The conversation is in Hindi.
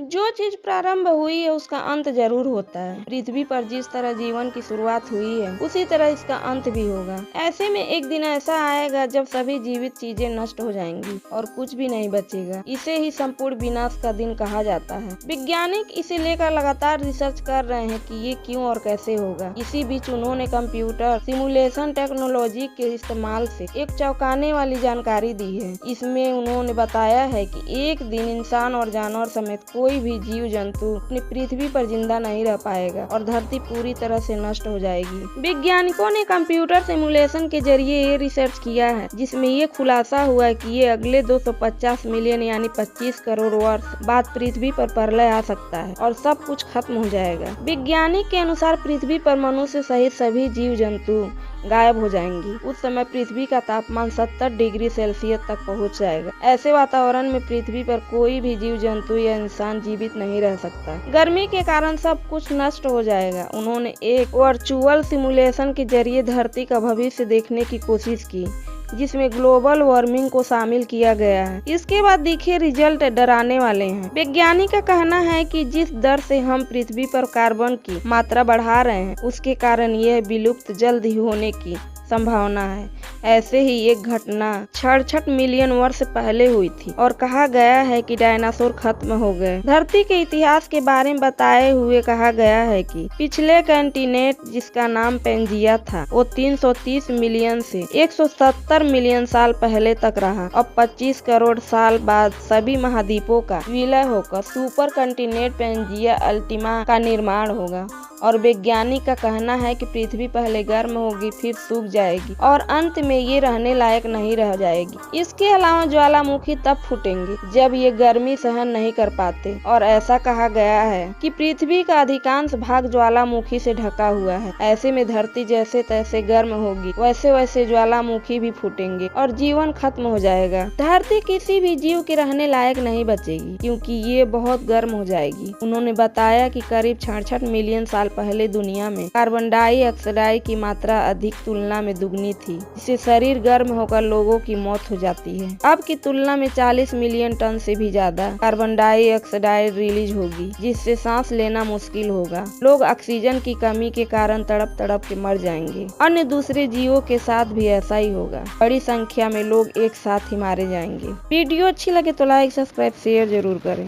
जो चीज प्रारंभ हुई है उसका अंत जरूर होता है। पृथ्वी पर जिस तरह जीवन की शुरुआत हुई है उसी तरह इसका अंत भी होगा। ऐसे में एक दिन ऐसा आएगा जब सभी जीवित चीजें नष्ट हो जाएंगी और कुछ भी नहीं बचेगा। इसे ही संपूर्ण विनाश का दिन कहा जाता है। वैज्ञानिक इसे लेकर लगातार रिसर्च कर रहे हैं कि ये क्यों और कैसे होगा। इसी बीच उन्होंने कंप्यूटर सिमुलेशन टेक्नोलॉजी के इस्तेमाल से एक चौंकाने वाली जानकारी दी है। इसमें उन्होंने बताया है कि एक दिन इंसान और जानवर समेत कोई भी जीव जंतु अपनी पृथ्वी पर जिंदा नहीं रह पाएगा और धरती पूरी तरह से नष्ट हो जाएगी। वैज्ञानिकों ने कंप्यूटर सिमुलेशन के जरिए ये रिसर्च किया है जिसमें ये खुलासा हुआ है कि ये अगले 250 मिलियन यानी 25 करोड़ वर्ष बाद पृथ्वी पर प्रलय आ सकता है और सब कुछ खत्म हो जाएगा। वैज्ञानिक के अनुसार पृथ्वी पर मनुष्य सहित सभी जीव जंतु गायब हो जाएंगी। उस समय पृथ्वी का तापमान 70 डिग्री सेल्सियस तक पहुंच जाएगा। ऐसे वातावरण में पृथ्वी पर कोई भी जीव जंतु या इंसान जीवित नहीं रह सकता। गर्मी के कारण सब कुछ नष्ट हो जाएगा। उन्होंने एक वर्चुअल सिमुलेशन के जरिए धरती का भविष्य देखने की कोशिश की जिसमें ग्लोबल वार्मिंग को शामिल किया गया है। इसके बाद दिखे रिजल्ट डराने वाले हैं। वैज्ञानिक का कहना है कि जिस दर से हम पृथ्वी पर कार्बन की मात्रा बढ़ा रहे हैं उसके कारण यह विलुप्त जल्द ही होने की संभावना है। ऐसे ही एक घटना 66 मिलियन वर्ष पहले हुई थी और कहा गया है कि डायनासोर खत्म हो गए। धरती के इतिहास के बारे में बताए हुए कहा गया है कि पिछले कॉन्टिनेंट जिसका नाम पेंजिया था वो 330 मिलियन से 170 मिलियन साल पहले तक रहा। अब 25 करोड़ साल बाद सभी महाद्वीपों का विलय होकर सुपर कॉन्टिनेंट पेंजिया अल्टीमा का निर्माण होगा और वैज्ञानिक का कहना है कि पृथ्वी पहले गर्म होगी फिर सूख जाएगी और अंत में ये रहने लायक नहीं रह जाएगी। इसके अलावा ज्वालामुखी तब फूटेंगे जब ये गर्मी सहन नहीं कर पाते और ऐसा कहा गया है कि पृथ्वी का अधिकांश भाग ज्वालामुखी से ढका हुआ है। ऐसे में धरती जैसे तैसे गर्म होगी वैसे वैसे ज्वालामुखी भी फूटेंगे और जीवन खत्म हो जाएगा। धरती किसी भी जीव के रहने लायक नहीं बचेगी क्योंकि ये बहुत गर्म हो जाएगी। उन्होंने बताया कि करीब 66 मिलियन साल पहले दुनिया में कार्बन डाइऑक्साइड की मात्रा अधिक तुलना में दुगनी थी जिससे शरीर गर्म होकर लोगों की मौत हो जाती है। अब की तुलना में 40 मिलियन टन से भी ज्यादा कार्बन डाइऑक्साइड रिलीज होगी जिससे सांस लेना मुश्किल होगा। लोग ऑक्सीजन की कमी के कारण तड़प तड़प के मर जाएंगे। अन्य दूसरे जीवों के साथ भी ऐसा ही होगा। बड़ी संख्या में लोग एक साथ ही मारे जाएंगे। वीडियो अच्छी लगे तो लाइक सब्सक्राइब शेयर जरूर करें।